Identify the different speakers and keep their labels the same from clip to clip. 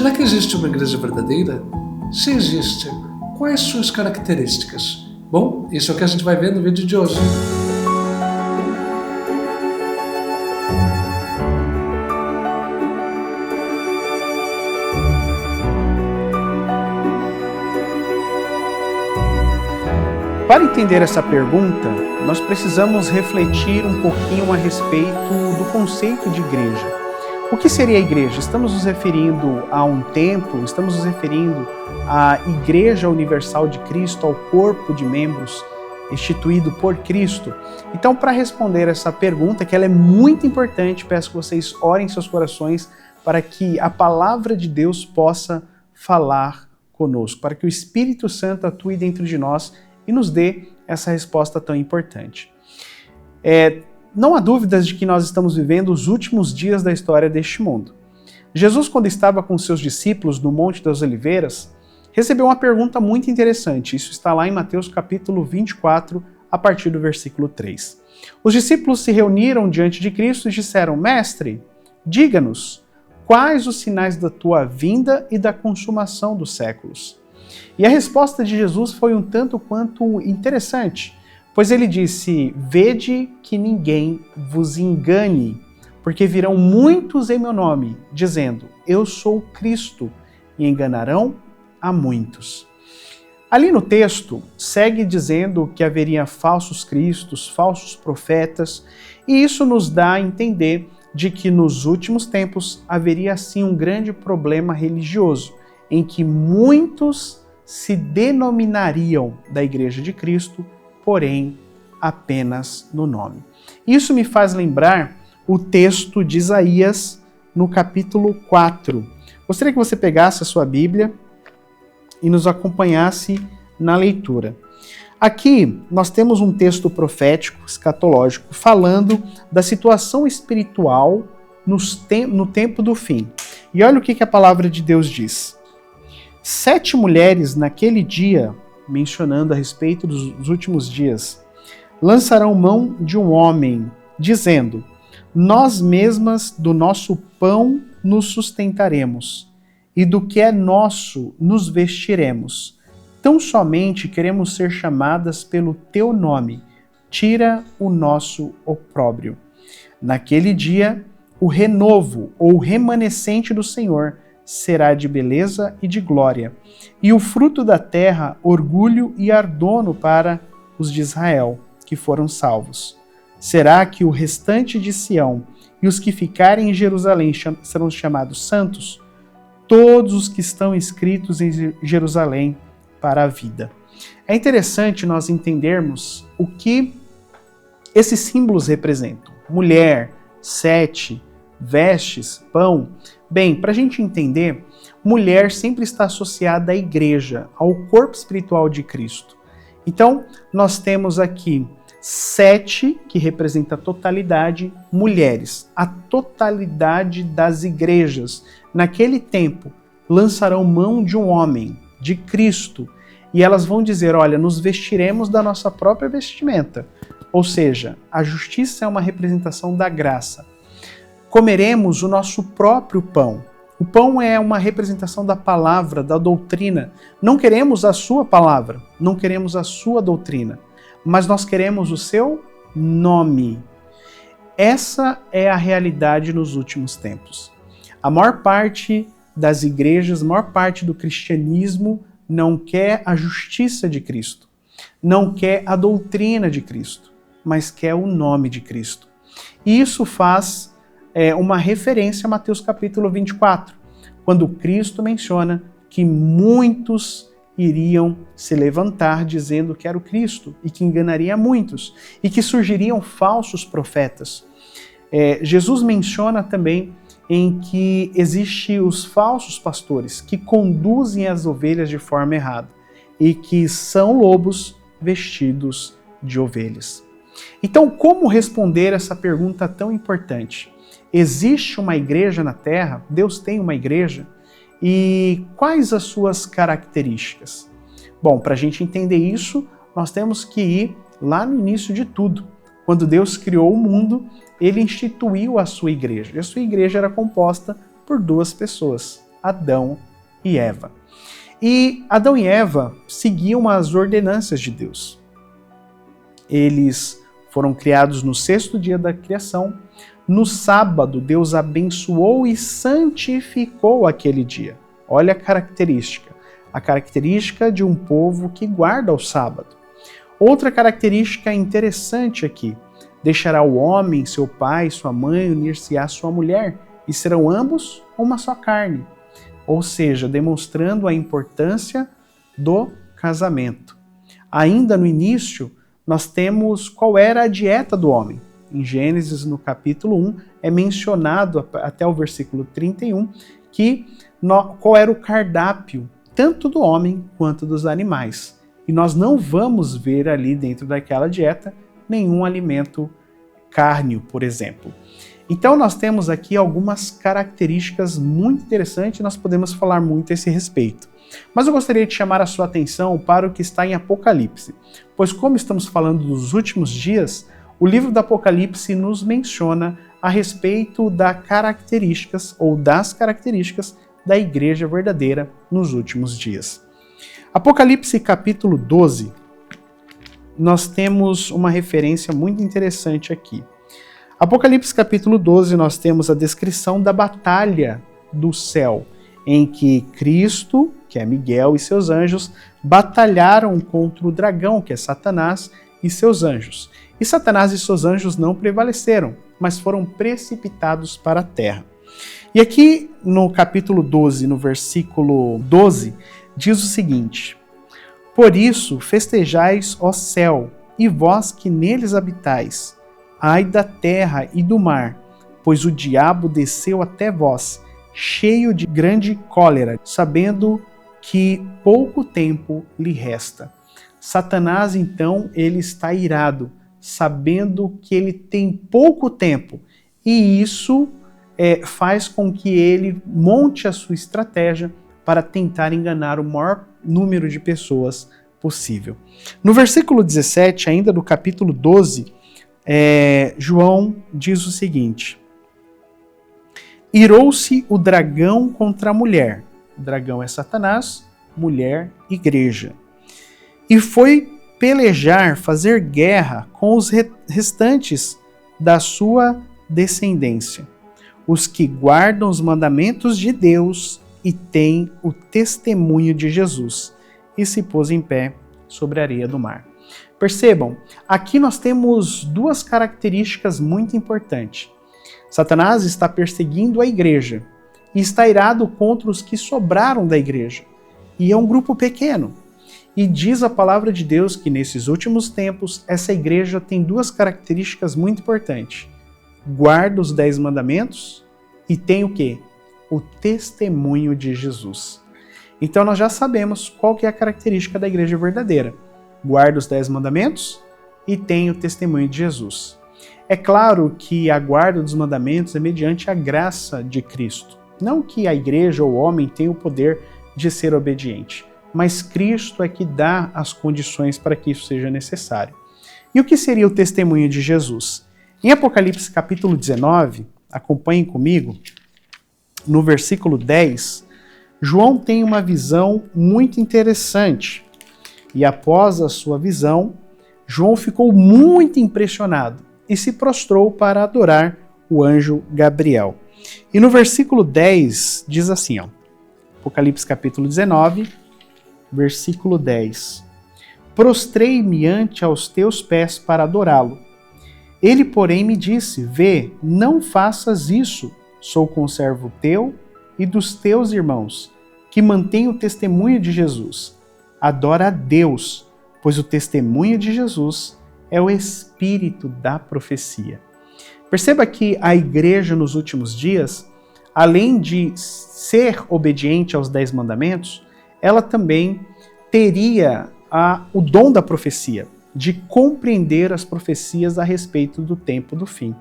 Speaker 1: Será que existe uma igreja verdadeira? Se existe, quais suas características? Bom, isso é o que a gente vai ver no vídeo de hoje.
Speaker 2: Para entender essa pergunta, nós precisamos refletir um pouquinho a respeito do conceito de igreja. O que seria a igreja? Estamos nos referindo a um templo? Estamos nos referindo à Igreja Universal de Cristo, ao corpo de membros instituído por Cristo? Então, para responder essa pergunta, que ela é muito importante, peço que vocês orem em seus corações para que a palavra de Deus possa falar conosco, para que o Espírito Santo atue dentro de nós e nos dê essa resposta tão importante. Não há dúvidas de que nós estamos vivendo os últimos dias da história deste mundo. Jesus, quando estava com seus discípulos no Monte das Oliveiras, recebeu uma pergunta muito interessante. Isso está lá em Mateus capítulo 24, a partir do versículo 3. Os discípulos se reuniram diante de Cristo e disseram: Mestre, diga-nos, quais os sinais da tua vinda e da consumação dos séculos? E a resposta de Jesus foi um tanto quanto interessante, pois ele disse: Vede que ninguém vos engane, porque virão muitos em meu nome, dizendo: Eu sou o Cristo, e enganarão a muitos. Ali no texto, segue dizendo que haveria falsos cristos, falsos profetas, e isso nos dá a entender de que nos últimos tempos haveria sim um grande problema religioso, em que muitos se denominariam da Igreja de Cristo, porém apenas no nome. Isso me faz lembrar o texto de Isaías no capítulo 4. Gostaria que você pegasse a sua Bíblia e nos acompanhasse na leitura. Aqui nós temos um texto profético, escatológico, falando da situação espiritual no tempo do fim. E olha o que a palavra de Deus diz. 7 mulheres naquele dia, mencionando a respeito dos últimos dias, lançarão mão de um homem, dizendo: Nós mesmas do nosso pão nos sustentaremos, e do que é nosso nos vestiremos. Tão somente queremos ser chamadas pelo teu nome. Tira o nosso opróbrio. Naquele dia, o renovo ou remanescente do Senhor será de beleza e de glória, e o fruto da terra, orgulho e ardono para os de Israel, que foram salvos. Será que o restante de Sião e os que ficarem em Jerusalém serão chamados santos? Todos os que estão inscritos em Jerusalém para a vida. É interessante nós entendermos o que esses símbolos representam. Mulher, 7, vestes, pão. Bem, para a gente entender, mulher sempre está associada à igreja, ao corpo espiritual de Cristo. Então, nós temos aqui 7, que representa a totalidade, mulheres. A totalidade das igrejas, naquele tempo, lançarão mão de um homem, de Cristo, e elas vão dizer: olha, nos vestiremos da nossa própria vestimenta. Ou seja, a justiça é uma representação da graça. Comeremos o nosso próprio pão. O pão é uma representação da palavra, da doutrina. Não queremos a sua palavra, não queremos a sua doutrina, mas nós queremos o seu nome. Essa é a realidade nos últimos tempos. A maior parte das igrejas, a maior parte do cristianismo não quer a justiça de Cristo, não quer a doutrina de Cristo, mas quer o nome de Cristo. E isso faz uma referência a Mateus capítulo 24, quando Cristo menciona que muitos iriam se levantar dizendo que era o Cristo e que enganaria muitos e que surgiriam falsos profetas. Jesus menciona também em que existem os falsos pastores que conduzem as ovelhas de forma errada e que são lobos vestidos de ovelhas. Então, como responder essa pergunta tão importante? Existe uma igreja na Terra? Deus tem uma igreja? E quais as suas características? Bom, para a gente entender isso, nós temos que ir lá no início de tudo. Quando Deus criou o mundo, ele instituiu a sua igreja. E a sua igreja era composta por 2 pessoas, Adão e Eva. E Adão e Eva seguiam as ordenanças de Deus. Eles foram criados no 6º dia da criação. No sábado, Deus abençoou e santificou aquele dia. Olha a característica de um povo que guarda o sábado. Outra característica interessante aqui: deixará o homem, seu pai, sua mãe, unir-se à sua mulher, e serão ambos uma só carne. Ou seja, demonstrando a importância do casamento. Ainda no início, nós temos qual era a dieta do homem. Em Gênesis, no capítulo 1, é mencionado até o versículo 31, qual era o cardápio, tanto do homem quanto dos animais. E nós não vamos ver ali dentro daquela dieta nenhum alimento cárneo, por exemplo. Então nós temos aqui algumas características muito interessantes e nós podemos falar muito a esse respeito. Mas eu gostaria de chamar a sua atenção para o que está em Apocalipse, pois como estamos falando dos últimos dias, o livro do Apocalipse nos menciona a respeito das características da igreja verdadeira nos últimos dias. Apocalipse capítulo 12, nós temos uma referência muito interessante aqui. Apocalipse capítulo 12, nós temos a descrição da batalha do céu, em que Cristo, que é Miguel e seus anjos, batalharam contra o dragão, que é Satanás, e seus anjos. E Satanás e seus anjos não prevaleceram, mas foram precipitados para a terra. E aqui no capítulo 12, no versículo 12, diz o seguinte: Por isso festejais, ó céu, e vós que neles habitais, ai da terra e do mar, pois o diabo desceu até vós, cheio de grande cólera, sabendo que pouco tempo lhe resta. Satanás, então, ele está irado, sabendo que ele tem pouco tempo, e isso faz com que ele monte a sua estratégia para tentar enganar o maior número de pessoas possível. No versículo 17, ainda do capítulo 12, João diz o seguinte: Irou-se o dragão contra a mulher. O dragão é Satanás, mulher, igreja. E foi pelejar, fazer guerra com os restantes da sua descendência, os que guardam os mandamentos de Deus e têm o testemunho de Jesus, e se pôs em pé sobre a areia do mar. Percebam, aqui nós temos duas características muito importantes. Satanás está perseguindo a igreja e está irado contra os que sobraram da igreja. E é um grupo pequeno. E diz a palavra de Deus que nesses últimos tempos essa igreja tem duas características muito importantes. Guarda os 10 mandamentos e tem o quê? O testemunho de Jesus. Então nós já sabemos qual que é a característica da igreja verdadeira. Guarda os 10 mandamentos e tem o testemunho de Jesus. É claro que a guarda dos mandamentos é mediante a graça de Cristo. Não que a igreja ou o homem tenha o poder de ser obediente, mas Cristo é que dá as condições para que isso seja necessário. E o que seria o testemunho de Jesus? Em Apocalipse capítulo 19, acompanhem comigo, no versículo 10, João tem uma visão muito interessante. E após a sua visão, João ficou muito impressionado e se prostrou para adorar o anjo Gabriel. E no versículo 10 diz assim, Apocalipse capítulo 19, versículo 10. Prostrei-me ante aos teus pés para adorá-lo. Ele, porém, me disse, vê, não faças isso, sou conservo teu e dos teus irmãos, que mantêm o testemunho de Jesus. Adora a Deus, pois o testemunho de Jesus é o espírito da profecia. Perceba que a igreja nos últimos dias, além de ser obediente aos 10 mandamentos, ela também teria o dom da profecia, de compreender as profecias a respeito do tempo do fim.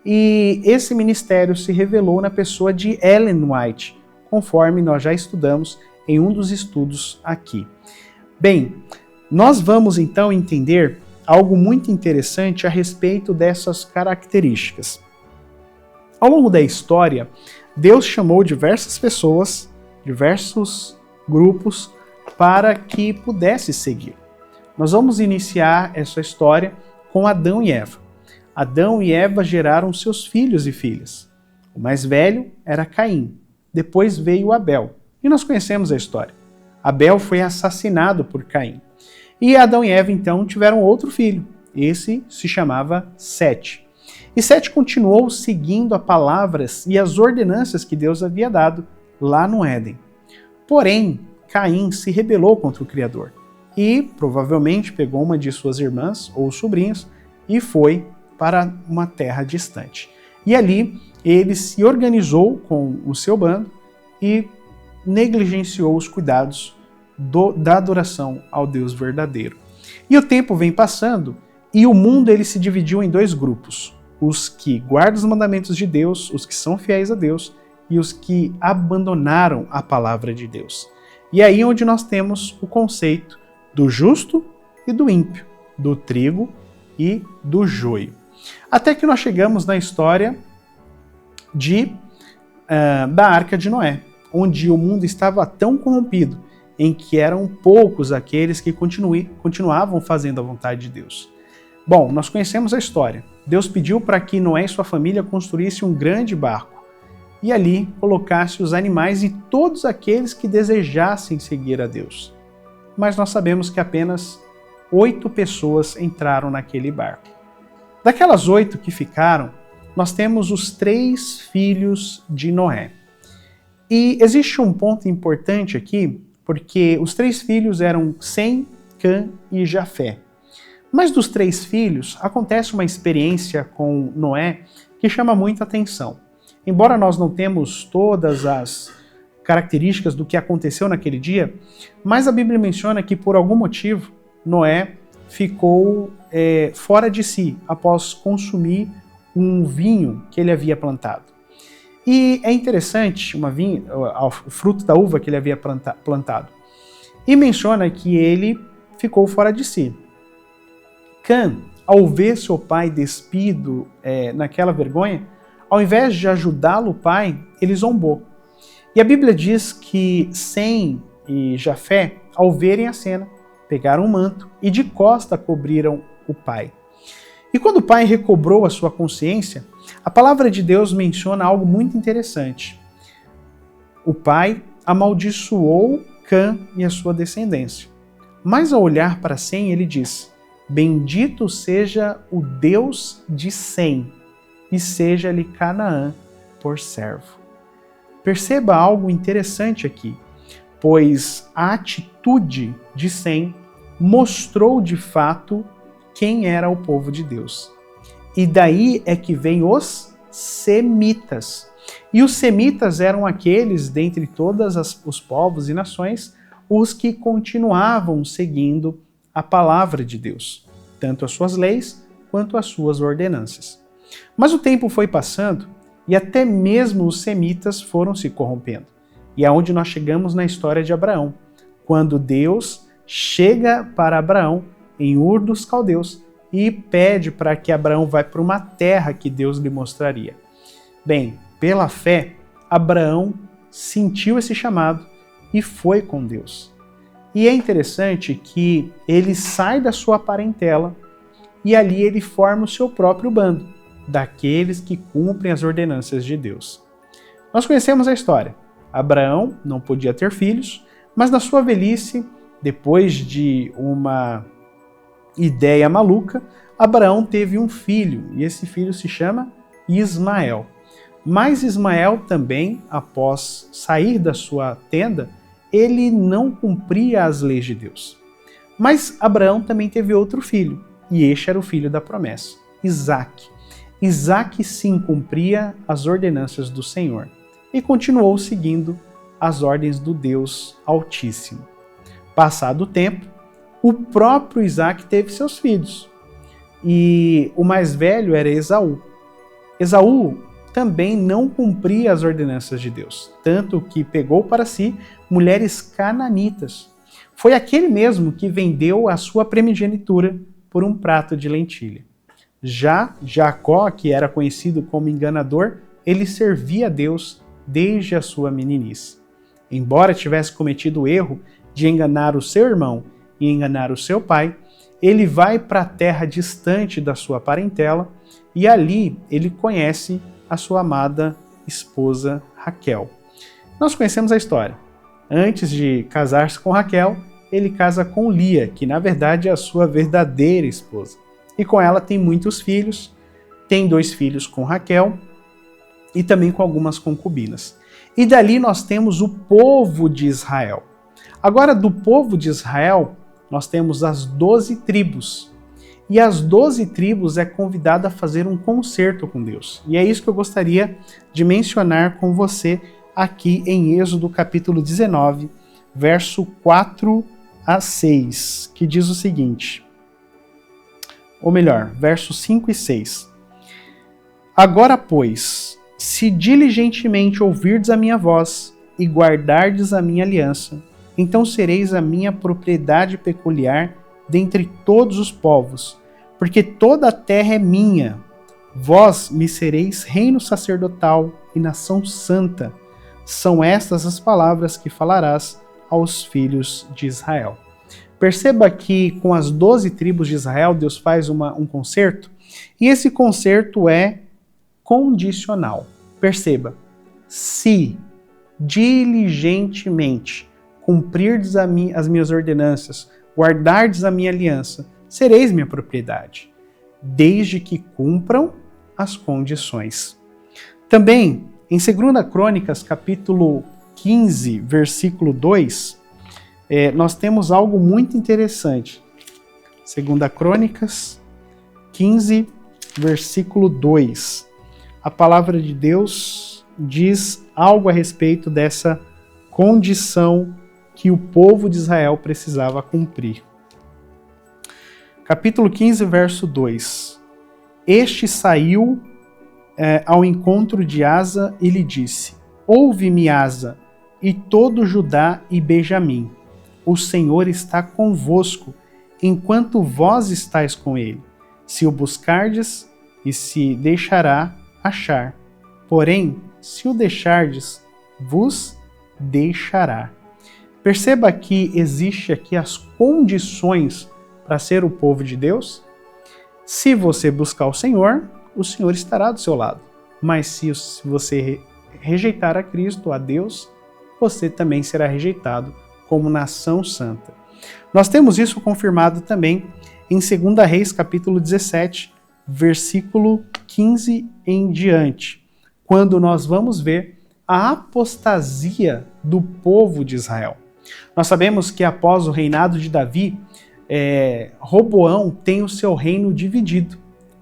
Speaker 2: E esse ministério se revelou na pessoa de Ellen White, conforme nós já estudamos em um dos estudos aqui. Bem, nós vamos então entender algo muito interessante a respeito dessas características. Ao longo da história, Deus chamou diversas pessoas diversos grupos para que pudesse seguir. Nós vamos iniciar essa história com Adão e Eva. Adão e Eva geraram seus filhos e filhas. O mais velho era Caim. Depois veio Abel. E nós conhecemos a história. Abel foi assassinado por Caim. E Adão e Eva, então, tiveram outro filho. Esse se chamava Sete. E Sete continuou seguindo as palavras e as ordenanças que Deus havia dado lá no Éden. Porém, Caim se rebelou contra o Criador e provavelmente pegou uma de suas irmãs ou sobrinhos e foi para uma terra distante. E ali ele se organizou com o seu bando e negligenciou os cuidados da adoração ao Deus verdadeiro. E o tempo vem passando e o mundo ele se dividiu em dois grupos. Os que guardam os mandamentos de Deus, os que são fiéis a Deus e os que abandonaram a palavra de Deus. E aí onde nós temos o conceito do justo e do ímpio, do trigo e do joio. Até que nós chegamos na história da Arca de Noé, onde o mundo estava tão corrompido, em que eram poucos aqueles que continuavam fazendo a vontade de Deus. Bom, nós conhecemos a história. Deus pediu para que Noé e sua família construíssem um grande barco e ali colocasse os animais e todos aqueles que desejassem seguir a Deus. Mas nós sabemos que apenas 8 pessoas entraram naquele barco. Daquelas 8 que ficaram, nós temos os 3 filhos de Noé. E existe um ponto importante aqui, porque os 3 filhos eram Sem, Cã e Jafé. Mas dos 3 filhos, acontece uma experiência com Noé que chama muita atenção. Embora nós não temos todas as características do que aconteceu naquele dia, mas a Bíblia menciona que por algum motivo Noé ficou fora de si após consumir um vinho que ele havia plantado. E é interessante, o fruto da uva que ele havia plantado. E menciona que ele ficou fora de si. Cã, ao ver seu pai despido naquela vergonha, ao invés de ajudá-lo, o pai, ele zombou. E a Bíblia diz que Sem e Jafé, ao verem a cena, pegaram um manto e de costa cobriram o pai. E quando o pai recobrou a sua consciência, a palavra de Deus menciona algo muito interessante. O pai amaldiçoou Cã e a sua descendência. Mas ao olhar para Sem, ele diz: bendito seja o Deus de Sem, e seja-lhe Canaã por servo. Perceba algo interessante aqui, pois a atitude de Sem mostrou de fato quem era o povo de Deus. E daí é que vem os semitas. E os semitas eram aqueles, dentre todos os povos e nações, os que continuavam seguindo a palavra de Deus, tanto as suas leis quanto as suas ordenanças. Mas o tempo foi passando e até mesmo os semitas foram se corrompendo. E é onde nós chegamos na história de Abraão, quando Deus chega para Abraão em Ur dos Caldeus e pede para que Abraão vá para uma terra que Deus lhe mostraria. Bem, pela fé, Abraão sentiu esse chamado e foi com Deus. E é interessante que ele sai da sua parentela e ali ele forma o seu próprio bando, daqueles que cumprem as ordenanças de Deus. Nós conhecemos a história. Abraão não podia ter filhos, mas na sua velhice, depois de uma ideia maluca, Abraão teve um filho, e esse filho se chama Ismael. Mas Ismael também, após sair da sua tenda, ele não cumpria as leis de Deus. Mas Abraão também teve outro filho, e este era o filho da promessa, Isaque. Isaque sim cumpria as ordenanças do Senhor e continuou seguindo as ordens do Deus Altíssimo. Passado o tempo, o próprio Isaque teve seus filhos, e o mais velho era Esaú. Esaú também não cumpria as ordenanças de Deus, tanto que pegou para si mulheres cananitas. Foi aquele mesmo que vendeu a sua primogenitura por um prato de lentilha. Já Jacó, que era conhecido como enganador, ele servia a Deus desde a sua meninice. embora tivesse cometido o erro de enganar o seu irmão e enganar o seu pai, ele vai para a terra distante da sua parentela e ali ele conhece a sua amada esposa Raquel. Nós conhecemos a história. Antes de casar-se com Raquel, ele casa com Lia, que na verdade é a sua verdadeira esposa. E com ela tem muitos filhos, tem 2 filhos com Raquel e também com algumas concubinas. E dali nós temos o povo de Israel. Agora, do povo de Israel, nós temos as 12 tribos. E as 12 tribos é convidada a fazer um concerto com Deus. E é isso que eu gostaria de mencionar com você aqui em Êxodo capítulo 19, verso 4 a 6, que diz o seguinte, ou melhor, versos 5 e 6. Agora, pois, se diligentemente ouvirdes a minha voz e guardardes a minha aliança, então sereis a minha propriedade peculiar dentre todos os povos, porque toda a terra é minha. Vós me sereis reino sacerdotal e nação santa. São estas as palavras que falarás aos filhos de Israel. Perceba que com as 12 tribos de Israel, Deus faz um concerto, e esse concerto é condicional. Perceba, se diligentemente cumprirdes as minhas ordenanças, guardardes a minha aliança, sereis minha propriedade, desde que cumpram as condições. Também, em 2 Crônicas, capítulo 15, versículo 2, nós temos algo muito interessante. 2 Crônicas 15, versículo 2. A palavra de Deus diz algo a respeito dessa condição que o povo de Israel precisava cumprir. Capítulo 15, verso 2. Este saiu ao encontro de Asa e lhe disse: Ouve-me, Asa, e todo Judá e Benjamim. O Senhor está convosco, enquanto vós estáis com ele. Se o buscardes, e se deixará achar. Porém, se o deixardes, vos deixará. Perceba que existe aqui as condições para ser o povo de Deus. Se você buscar o Senhor estará do seu lado. Mas se você rejeitar a Cristo, a Deus, você também será rejeitado como nação santa. Nós temos isso confirmado também em 2 Reis, capítulo 17, versículo 15 em diante, quando nós vamos ver a apostasia do povo de Israel. Nós sabemos que após o reinado de Davi, Roboão tem o seu reino dividido,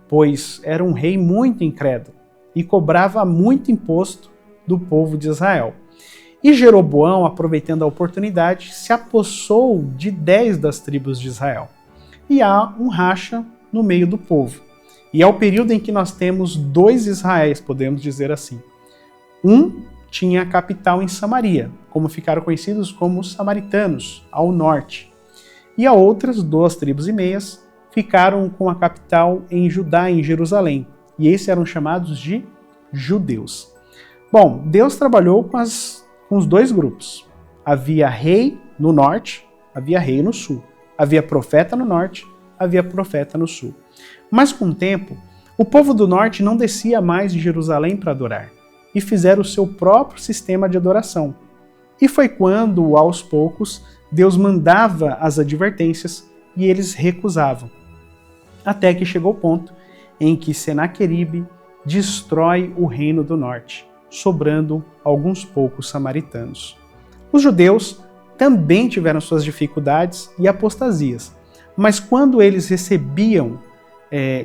Speaker 2: pois era um rei muito incrédulo e cobrava muito imposto do povo de Israel. E Jeroboão, aproveitando a oportunidade, se apossou de 10 das tribos de Israel. E há um racha no meio do povo. E é o período em que nós temos 2 Israéis, podemos dizer assim. Um tinha a capital em Samaria, como ficaram conhecidos como os samaritanos, ao norte. E as outras 2 tribos e meias ficaram com a capital em Judá, em Jerusalém. E esses eram chamados de judeus. Bom, Deus trabalhou com os 2 grupos. Havia rei no norte, havia rei no sul. Havia profeta no norte, havia profeta no sul. Mas com o tempo, o povo do norte não descia mais de Jerusalém para adorar, e fizeram o seu próprio sistema de adoração. E foi quando, aos poucos, Deus mandava as advertências e eles recusavam. Até que chegou o ponto em que Senaqueribe destrói o reino do norte, sobrando alguns poucos samaritanos. Os judeus também tiveram suas dificuldades e apostasias, mas quando eles recebiam,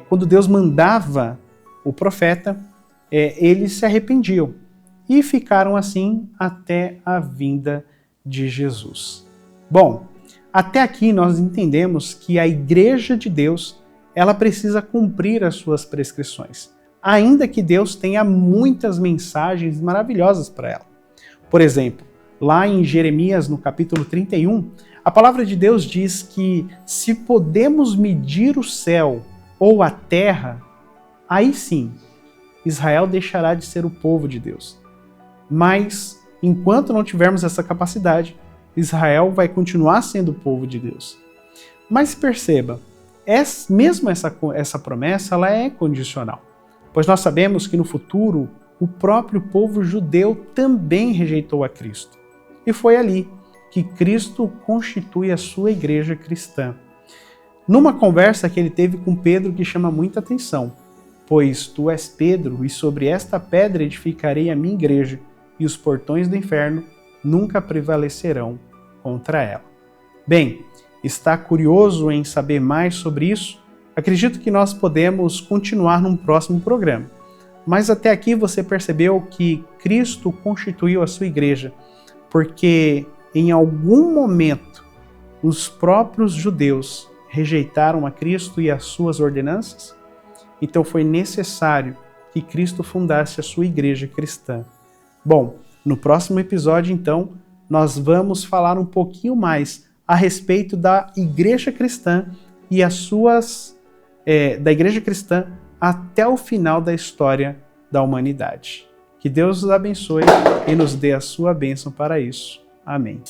Speaker 2: quando Deus mandava o profeta, eles se arrependiam e ficaram assim até a vinda de Jesus. Bom, até aqui nós entendemos que a Igreja de Deus, ela precisa cumprir as suas prescrições, ainda que Deus tenha muitas mensagens maravilhosas para ela. Por exemplo, lá em Jeremias, no capítulo 31, a palavra de Deus diz que se podemos medir o céu ou a terra, aí sim, Israel deixará de ser o povo de Deus. Mas enquanto não tivermos essa capacidade, Israel vai continuar sendo o povo de Deus. Mas perceba, mesmo essa promessa, ela é condicional, pois nós sabemos que no futuro o próprio povo judeu também rejeitou a Cristo. E foi ali que Cristo constitui a sua igreja cristã. Numa conversa que ele teve com Pedro que chama muita atenção, pois tu és Pedro, e sobre esta pedra edificarei a minha igreja, e os portões do inferno nunca prevalecerão contra ela. Bem, está curioso em saber mais sobre isso? Acredito que nós podemos continuar num próximo programa. Mas até aqui você percebeu que Cristo constituiu a sua igreja, porque em algum momento os próprios judeus rejeitaram a Cristo e as suas ordenanças? Então foi necessário que Cristo fundasse a sua igreja cristã. Bom, no próximo episódio, então, nós vamos falar um pouquinho mais a respeito da igreja cristã e da igreja cristã até o final da história da humanidade. Que Deus nos abençoe e nos dê a sua bênção para isso. Amém.